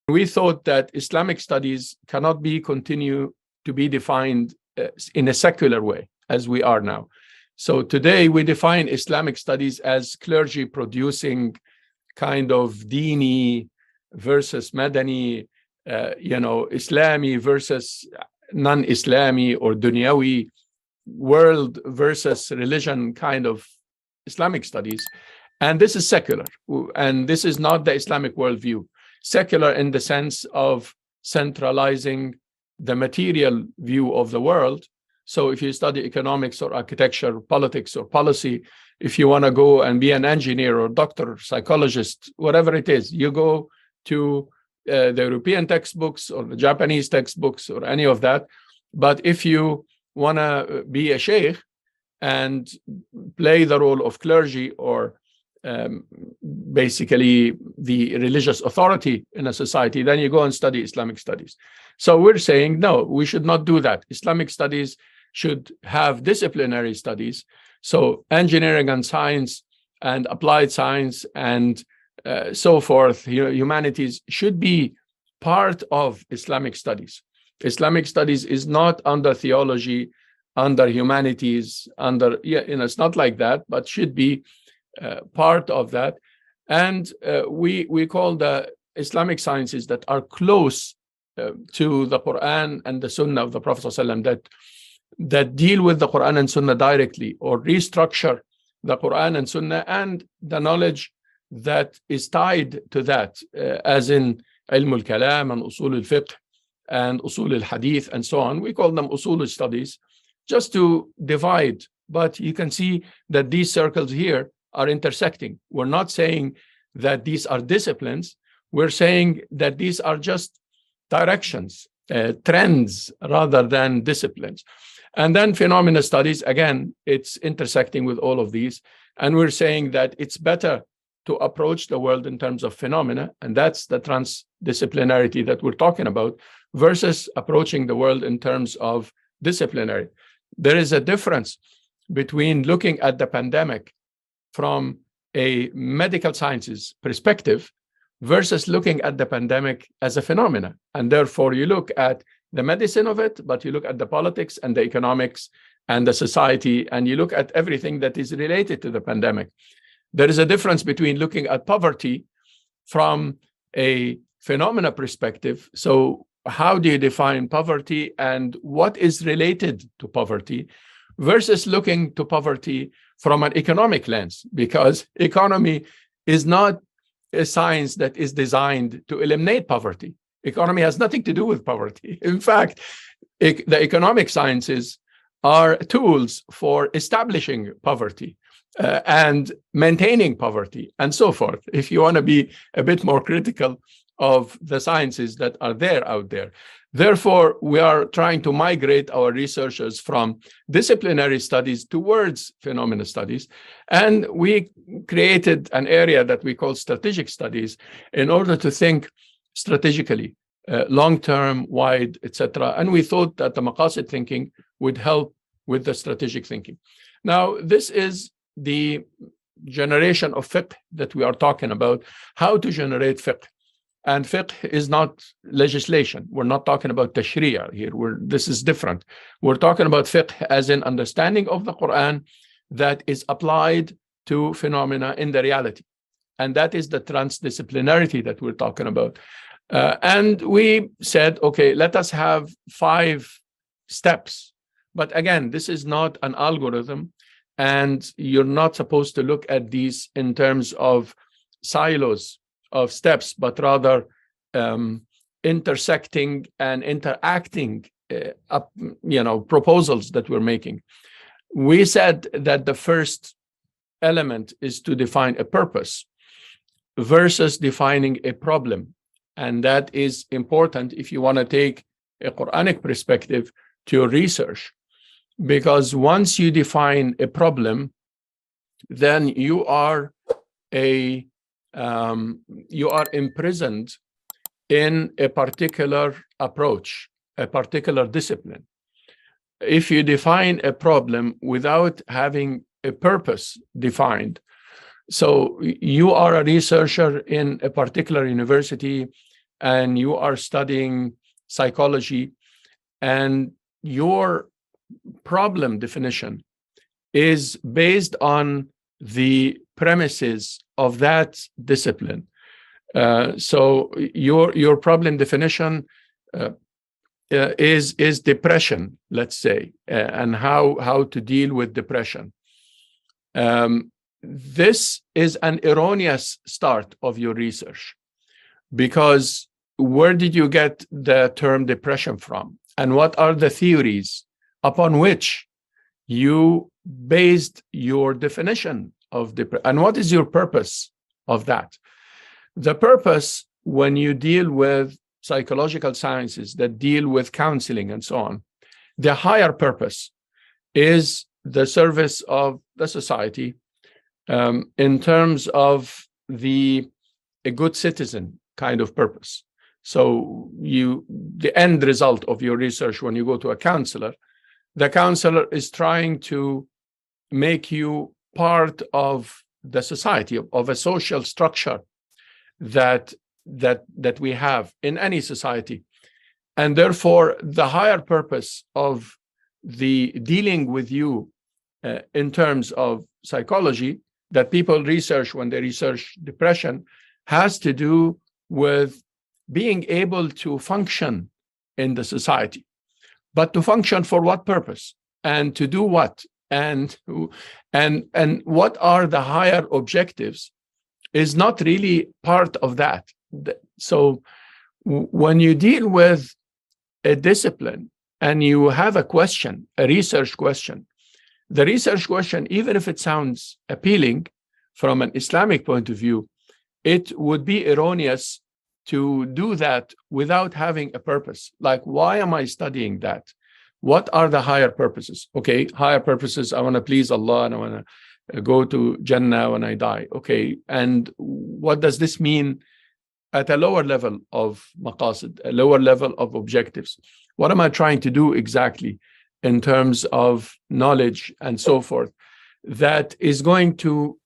We thought that Islamic studies cannot continue to be defined in a secular way as we are now. So today we define Islamic studies as clergy producing kind of Dini versus Madani, Islami versus non-Islami or Dunyawi, world versus religion kind of Islamic studies. And this is secular. And this is not the Islamic worldview. Secular in the sense of centralizing the material view of the world. So if you study economics or architecture, politics or policy, if you want to go and be an engineer or doctor, psychologist, whatever it is, you go to the European textbooks or the Japanese textbooks or any of that. But if you want to be a sheikh and play the role of clergy or basically the religious authority in a society, then you go and study Islamic studies. So we're saying, no, we should not do that. Islamic studies should have disciplinary studies. So engineering and science and applied science and so forth, humanities should be part of Islamic studies. Islamic studies is not under theology, under humanities, it's not like that, but should be part of that. And we call the Islamic sciences that are close to the Quran and the Sunnah of the Prophet ﷺ, that deal with the Quran and Sunnah directly or restructure the Quran and Sunnah and the knowledge that is tied to that, as in Ilm al-Kalam and Usul al-Fiqh and Usul al-Hadith and so on. We call them Usul studies just to divide. But you can see that these circles here are intersecting. We're not saying that these are disciplines. We're saying that these are just directions, trends, rather than disciplines. And then phenomena studies, again, it's intersecting with all of these. And we're saying that it's better to approach the world in terms of phenomena, and that's the transdisciplinarity that we're talking about, versus approaching the world in terms of disciplinary. There is a difference between looking at the pandemic from a medical sciences perspective versus looking at the pandemic as a phenomena. And therefore, you look at the medicine of it, but you look at the politics and the economics and the society, and you look at everything that is related to the pandemic. There is a difference between looking at poverty from a phenomena perspective. So how do you define poverty and what is related to poverty, versus looking to poverty from an economic lens, because economy is not a science that is designed to eliminate poverty. Economy has nothing to do with poverty. In fact, the economic sciences are tools for establishing poverty and maintaining poverty and so forth, if you want to be a bit more critical of the sciences that are out there. Therefore, we are trying to migrate our researchers from disciplinary studies towards phenomena studies. And we created an area that we call strategic studies in order to think strategically, long-term, wide, etc. And we thought that the Maqasid thinking would help with the strategic thinking. Now, this is the generation of fiqh that we are talking about, how to generate fiqh. And fiqh is not legislation. We're not talking about tashri'ah here. This is different. We're talking about fiqh as an understanding of the Quran that is applied to phenomena in the reality. And that is the transdisciplinarity that we're talking about. And we said, okay, let us have 5 steps. But again, this is not an algorithm, and you're not supposed to look at these in terms of silos of steps, but rather intersecting and interacting proposals that we're making. We said that the first element is to define a purpose versus defining a problem. And that is important if you want to take a Quranic perspective to your research. Because once you define a problem, then you are imprisoned in a particular approach, a particular discipline. If you define a problem without having a purpose defined, so you are a researcher in a particular university and you are studying psychology, and your problem definition is based on the premises of that discipline. So your problem definition is depression, let's say, and how to deal with depression. This is an erroneous start of your research, because where did you get the term depression from? And what are the theories upon which you based your definition of depression? And what is your purpose of that? The purpose, when you deal with psychological sciences that deal with counseling and so on, the higher purpose is the service of the society, in terms of a good citizen kind of purpose. So the end result of your research, when you go to a counselor, the counselor is trying to make you part of the society, of a social structure that we have in any society. And therefore, the higher purpose of the dealing with you in terms of psychology that people research when they research depression has to do with being able to function in the society. But to function for what purpose? And to do what? And what are the higher objectives is not really part of that. So when you deal with a discipline and you have a question, a research question, the research question, even if it sounds appealing from an Islamic point of view, it would be erroneous to do that without having a purpose. Like, why am I studying that? What are the higher purposes? Okay, higher purposes, I want to please Allah and I want to go to Jannah when I die. Okay, and what does this mean at a lower level of maqasid, a lower level of objectives? What am I trying to do exactly in terms of knowledge and so forth that is going to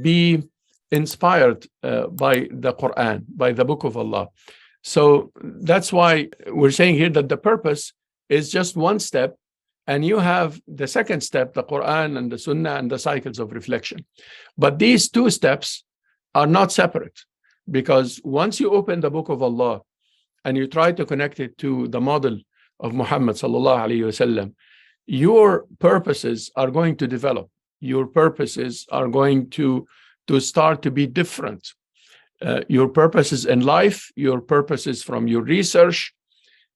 be inspired by the Quran, by the Book of Allah? So that's why we're saying here that the purpose is just one step, and you have the second step, the Quran and the Sunnah and the cycles of reflection. But these two steps are not separate, because once you open the Book of Allah and you try to connect it to the model of Muhammad sallallahu alaihi wasallam, your purposes are going to develop. Your purposes are going to start to be different. Your purposes in life, your purposes from your research,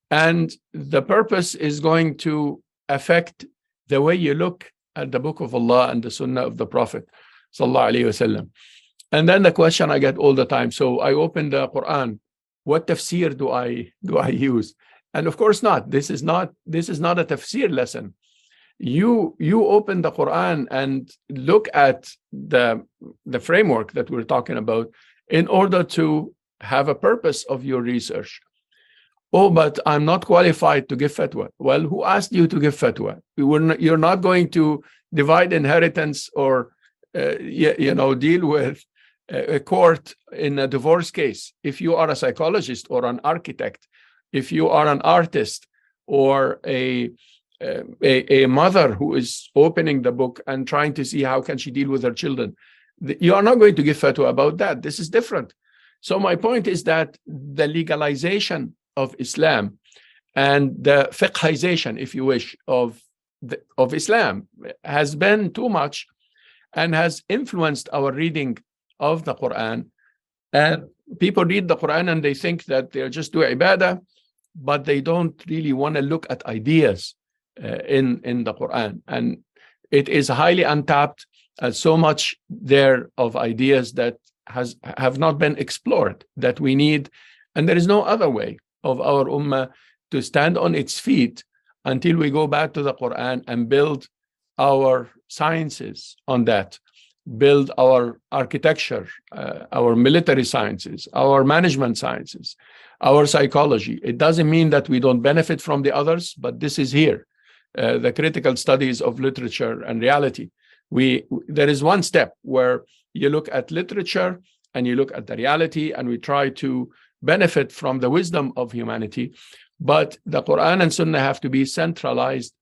and the purpose is going to affect the way you look at the Book of Allah and the Sunnah of the Prophet sallallahu alaihi wasallam. And then the question I get all the time: so I open the Quran, what tafsir do I use? And of course not. This is not a tafsir lesson. You open the Quran and look at the framework that we're talking about in order to have a purpose of your research. Oh, but I'm not qualified to give fatwa. Well, who asked you to give fatwa? You're not going to divide inheritance or deal with a court in a divorce case. If you are a psychologist or an architect, if you are an artist or a mother who is opening the book and trying to see how can she deal with her children, you are not going to give fatwa about that. This is different. So my point is that the legalization of Islam and the fiqhization, if you wish, of Islam has been too much and has influenced our reading of the Quran. And people read the Quran and they think that they're just doing ibadah, but they don't really want to look at ideas in the Quran. And it is highly untapped, so much there of ideas that have not been explored, that we need. And there is no other way of our ummah to stand on its feet until we go back to the Quran and build our sciences on that, build our architecture, our military sciences, our management sciences, our psychology. It doesn't mean that we don't benefit from the others, but this is here, the critical studies of literature and reality. There is one step where you look at literature and you look at the reality, and we try to benefit from the wisdom of humanity. But the Quran and Sunnah have to be centralized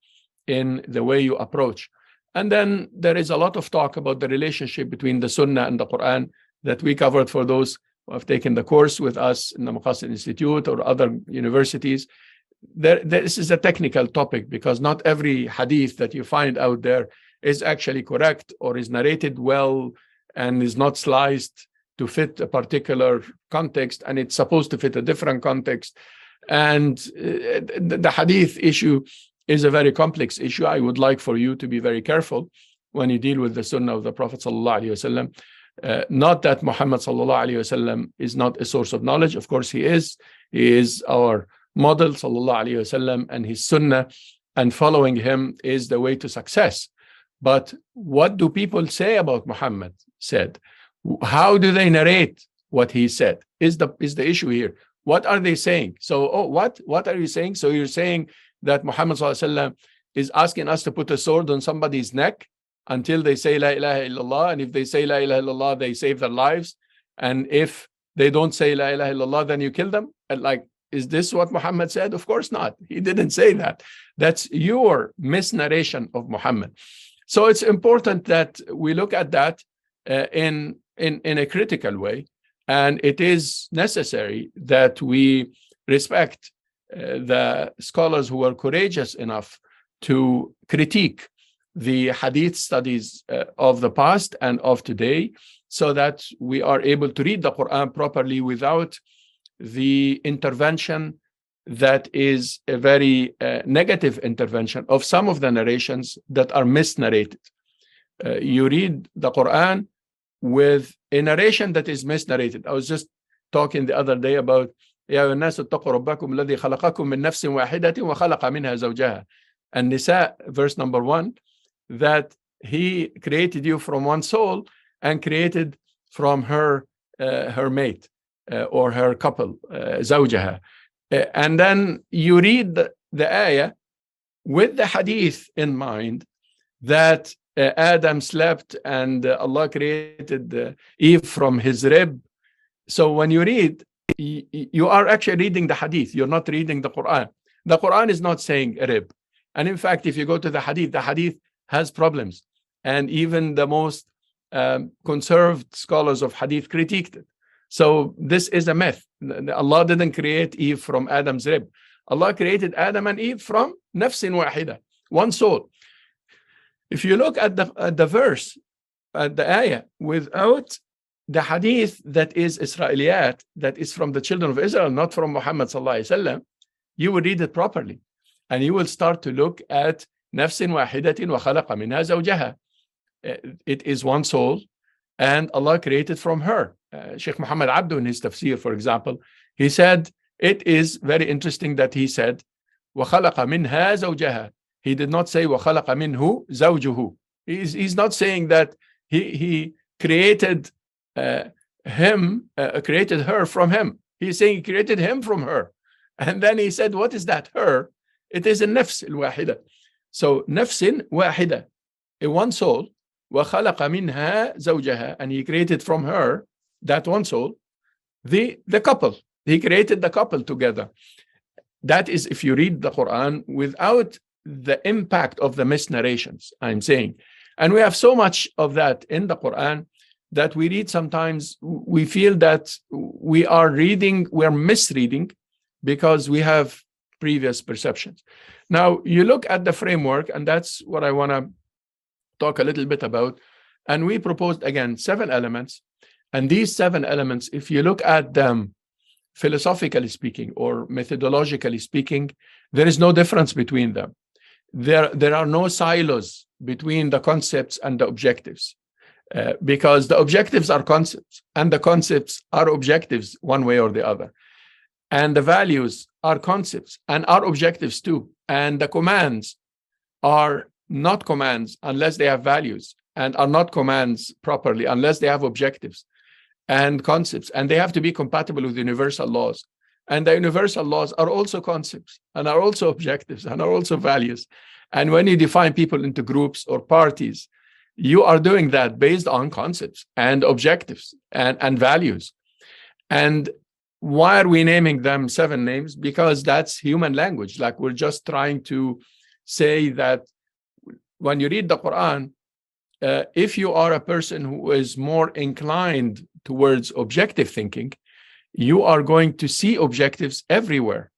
in the way you approach. And then there is a lot of talk about the relationship between the Sunnah and the Quran that we covered for those who have taken the course with us in the Maqasid Institute or other universities. This is a technical topic because not every hadith that you find out there is actually correct or is narrated well and is not sliced to fit a particular context, and it's supposed to fit a different context. And the hadith issue is a very complex issue. I would like for you to be very careful when you deal with the Sunnah of the Prophet sallallahu alaihi wasallam. Not that Muhammad sallallahu alaihi wasallam is not a source of knowledge. Of course, he is. He is our model sallallahu alaihi wasallam, and his Sunnah and following him is the way to success. But what do people say about Muhammad said? How do they narrate what he said? Is the issue here? What are they saying? So, what are you saying? So you're saying that Muhammad sallallahu alaihi wasallam is asking us to put a sword on somebody's neck until they say La ilaha illallah, and if they say La ilaha illallah, they save their lives, and if they don't say La ilaha illallah, then you kill them? And is this what Muhammad said? Of course not. He didn't say that. That's your misnarration of Muhammad. So it's important that we look at that in a critical way, and it is necessary that we respect the scholars who are courageous enough to critique the hadith studies of the past and of today, so that we are able to read the Quran properly without the intervention that is a very negative intervention of some of the narrations that are misnarrated. You read the Quran with a narration that is misnarrated. I was just talking the other day about يا أيها الناس اتقوا ربكم الذي خلقكم من نفس واحدة وخلق منها زوجها. And Nisa, verse number 1, that he created you from one soul and created from her mate or her couple, زوجها. And then you read the ayah with the hadith in mind that Adam slept and Allah created Eve from his rib. So when you read, you are actually reading the hadith. You're not reading the Quran. The Quran is not saying rib. And in fact, if you go to the hadith has problems. And even the most conserved scholars of hadith critiqued it. So this is a myth. Allah didn't create Eve from Adam's rib. Allah created Adam and Eve from nafsin wahida, one soul. If you look at the verse, at the ayah, without the hadith that is Israeliyat, that is from the children of Israel, not from Muhammad sallallahu alaihi wasallam, you will read it properly. And you will start to look at nafsin wahidatin wa khalaqa minha zawjaha. It is one soul, and Allah created from her. Sheikh Muhammad Abdu in his tafsir, for example, he said, it is very interesting that he said, وَخَلَقَ مِنْهَا زَوْجَهَا. He did not say, وَخَلَقَ مِنْهُ زَوْجُهُ. He's not saying that he created created her from him. He's saying he created him from her. And then he said, what is that her? It is a nafs al-wahida. So, nafsin wahida, a one soul, وَخَلَقَ مِنْهَا زَوْجَهَا. And he created from her, that one soul, the couple. He created the couple together. That is if you read the Quran without the impact of the misnarrations, I'm saying. And we have so much of that in the Quran that we read sometimes, we feel that we are misreading because we have previous perceptions. Now, you look at the framework, and that's what I want to talk a little bit about. And we proposed, again, 7 elements. And these 7 elements, if you look at them philosophically speaking or methodologically speaking, there is no difference between them. There are no silos between the concepts and the objectives, because the objectives are concepts and the concepts are objectives one way or the other. And the values are concepts and are objectives too. And the commands are not commands unless they have values, and are not commands properly unless they have objectives and concepts, and they have to be compatible with universal laws. And the universal laws are also concepts and are also objectives and are also values. And when you define people into groups or parties, you are doing that based on concepts and objectives and values. And Why are we naming them 7 names? Because that's human language. Like, we're just trying to say that when you read the Quran, if you are a person who is more inclined towards objective thinking, you are going to see objectives everywhere.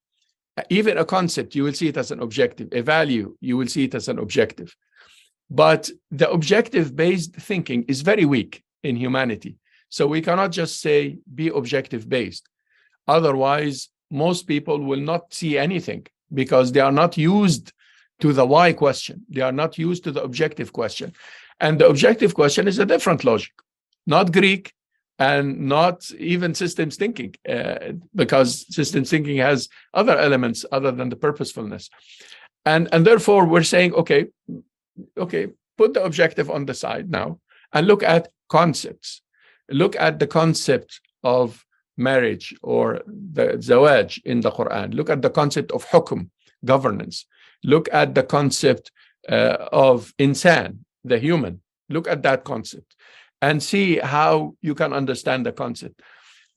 Even a concept, you will see it as an objective. A value, you will see it as an objective. But the objective-based thinking is very weak in humanity. So we cannot just say, be objective-based. Otherwise, most people will not see anything because they are not used to the why question. They are not used to the objective question. And the objective question is a different logic, not Greek and not even systems thinking, because systems thinking has other elements other than the purposefulness. And therefore, we're saying, okay, put the objective on the side now and look at concepts. Look at the concept of marriage or the zawaj in the Quran. Look at the concept of hukum, governance. Look at the concept of insan, the human. Look at that concept and see how you can understand the concept.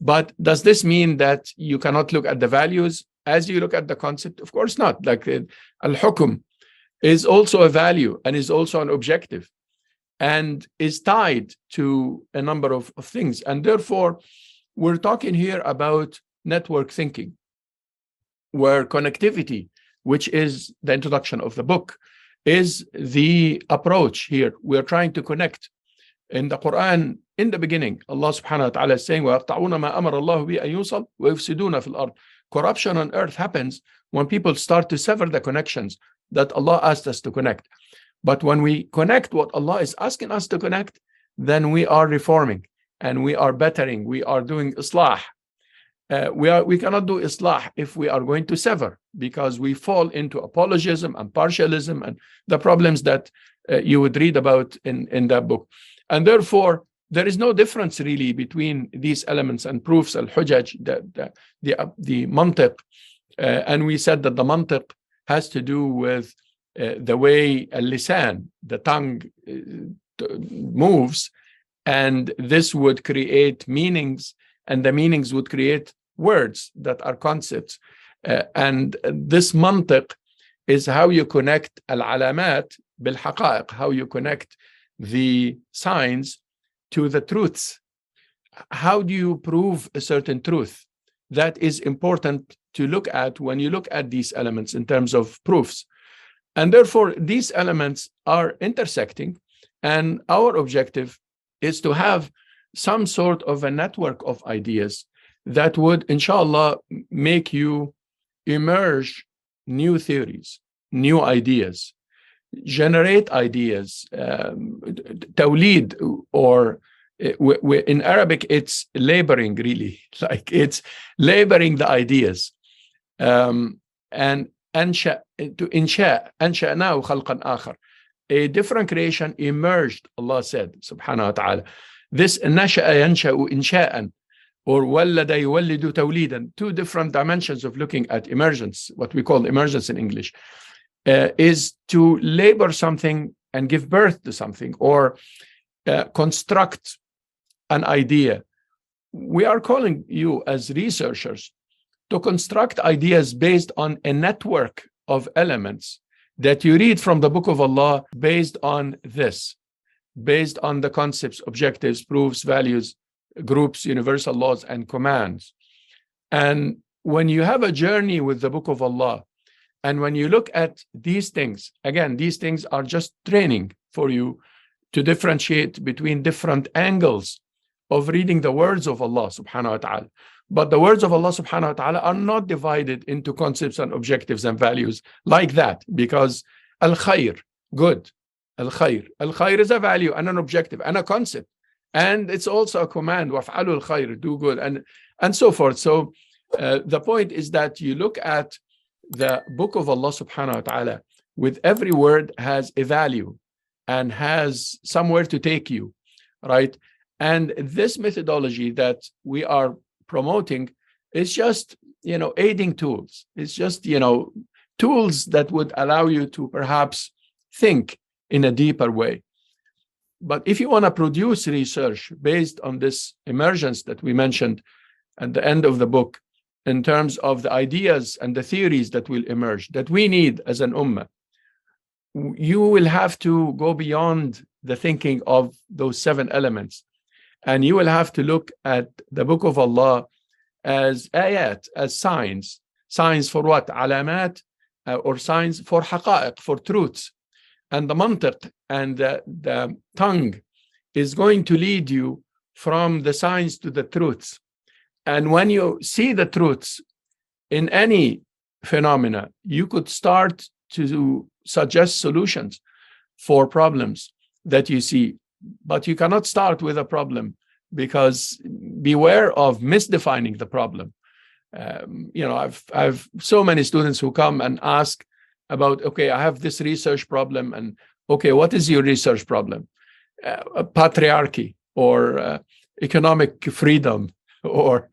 But does this mean that you cannot look at the values as you look at the concept? Of course not. Like, al-hukum is also a value and is also an objective and is tied to a number of things. And therefore, we're talking here about network thinking, where connectivity, which is the introduction of the book, is the approach here. We're trying to connect. In the Quran, in the beginning, Allah subhanahu wa ta'ala is saying, وَيَقْطَعُونَ مَا أَمَرَ اللَّهُ بِأَن يُوصَلْ وَيُفْسِدُونَ فِي الْأَرْضِ. Corruption on earth happens when people start to sever the connections that Allah asked us to connect. But when we connect what Allah is asking us to connect, then we are reforming and we are bettering. We are doing islah. We cannot do islah if we are going to sever, because we fall into apologism and partialism and the problems that you would read about in that book. And therefore, there is no difference really between these elements and proofs, al-hujaj, the mantiq. And we said that the mantiq has to do with the way al-lisan, the tongue, moves, and this would create meanings, and the meanings would create words that are concepts. And this mantiq is how you connect al-alamat bil-haqa'iq, how you connect the signs to the truths. How do you prove a certain truth? That is important to look at when you look at these elements in terms of proofs. And therefore, these elements are intersecting, and our objective is to have some sort of a network of ideas that would, inshallah, make you emerge new theories, new ideas, generate ideas, tawleed, or in Arabic, it's laboring, really, like it's laboring the ideas. And أنشأناه خلقا آخر. A different creation emerged, Allah said, subhanahu wa ta'ala. This نشأ ينشأ إنشاءً, or ولد يولد توليدا, 2 different dimensions of looking at emergence, what we call emergence in English, is to labor something and give birth to something, or construct an idea. We are calling you as researchers to construct ideas based on a network of elements that you read from the Book of Allah, based on this, based on the concepts, objectives, proofs, values, groups, universal laws, and commands. And when you have a journey with the Book of Allah, and when you look at these things, again, these things are just training for you to differentiate between different angles of reading the words of Allah subhanahu wa ta'ala. But the words of Allah subhanahu wa ta'ala are not divided into concepts and objectives and values like that, because al-khair, good, al-khair. Al-khair is a value and an objective and a concept. And it's also a command, waf'alul khair, do good, and so forth. So the point is that you look at the Book of Allah subhanahu wa ta'ala, with every word has a value and has somewhere to take you, right? And this methodology that we are promoting is just, aiding tools. It's just, tools that would allow you to perhaps think in a deeper way. But if you want to produce research based on this emergence that we mentioned, at the end of the book in terms of the ideas and the theories that will emerge that we need as an ummah, you will have to go beyond the thinking of those 7 elements. And you will have to look at the book of Allah as ayat, as signs. Signs for what? Alamat, or signs for haqa'iq, for truths. And the mantiq and the tongue is going to lead you from the signs to the truths. And when you see the truths in any phenomena, you could start to suggest solutions for problems that you see. But you cannot start with a problem, because beware of misdefining the problem. I've so many students who come and ask about, okay, I have this research problem, and okay, what is your research problem? Patriarchy, or economic freedom, or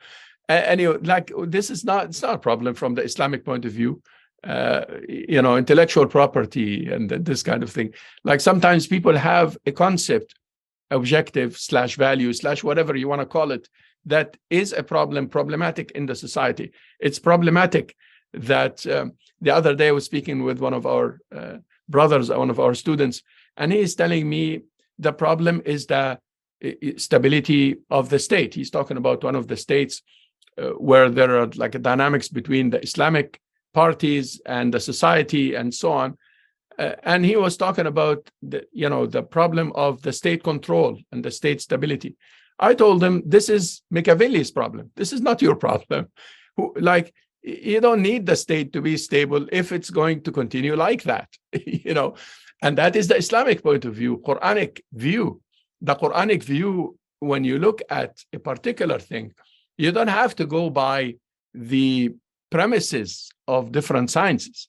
like this is not, it's not a problem from the Islamic point of view. Intellectual property and this kind of thing. Like sometimes people have a concept, objective / value / whatever you want to call it, that is a problematic in the society. It's problematic that the other day I was speaking with one of our brothers, one of our students, and he is telling me the problem is the stability of the state. He's talking about one of the states where there are like a dynamics between the Islamic parties and the society and so on. And he was talking about the problem of the state control and the state stability. I told him, this is Machiavelli's problem. This is not your problem. Like, you don't need the state to be stable if it's going to continue like that, And that is the Islamic point of view, Quranic view. The Quranic view, when you look at a particular thing, you don't have to go by the premises of different sciences.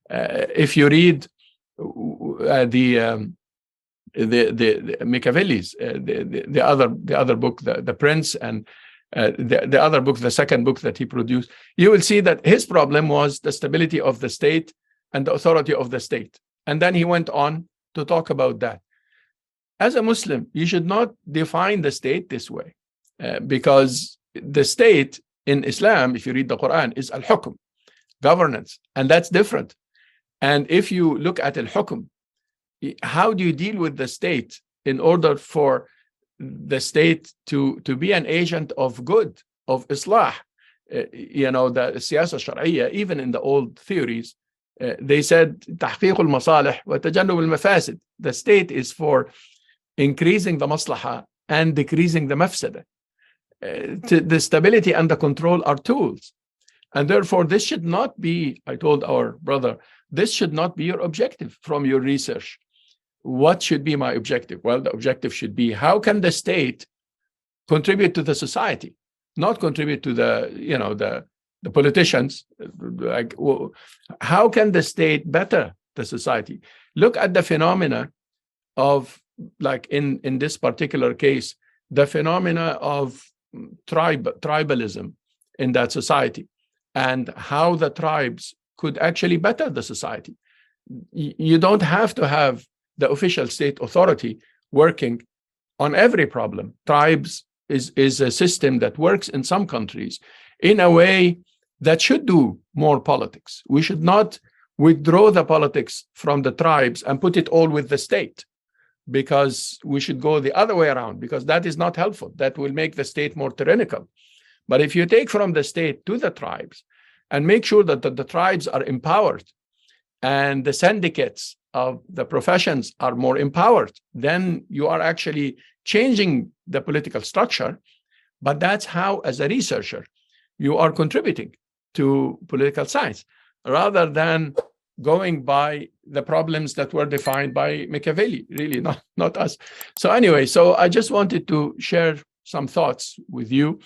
If you read the Machiavelli's, the other book, the Prince, and the other book, the second book that he produced, you will see that his problem was the stability of the state and the authority of the state. And then he went on to talk about that. As a Muslim, you should not define the state this way, because the state in Islam, if you read the Quran, is al-hukm, governance, and that's different. And if you look at al-hukm, how do you deal with the state in order for the state to be an agent of good, of islah? The siyasa Shariah, even in the old theories, they said tahqiq al-masalih wa tajannub al-mafasid. The state is for increasing the maslaha and decreasing the mafsada. The stability and the control are tools. And therefore, this should not be, I told our brother, this should not be your objective from your research. What should be my objective? Well, the objective should be, how can the state contribute to the society, not contribute to the politicians? Like, how can the state better the society? Look at the phenomena of, like in this particular case, the phenomena of tribalism in that society, and how the tribes could actually better the society. You don't have to have the official state authority working on every problem. Tribes is a system that works in some countries in a way that should do more politics. We should not withdraw the politics from the tribes and put it all with the state, because we should go the other way around, because that is not helpful. That will make the state more tyrannical. But if you take from the state to the tribes and make sure that the tribes are empowered and the syndicates of the professions are more empowered, then you are actually changing the political structure. But that's how, as a researcher, you are contributing to political science, rather than going by the problems that were defined by Machiavelli, really, not us. So anyway, so I just wanted to share some thoughts with you.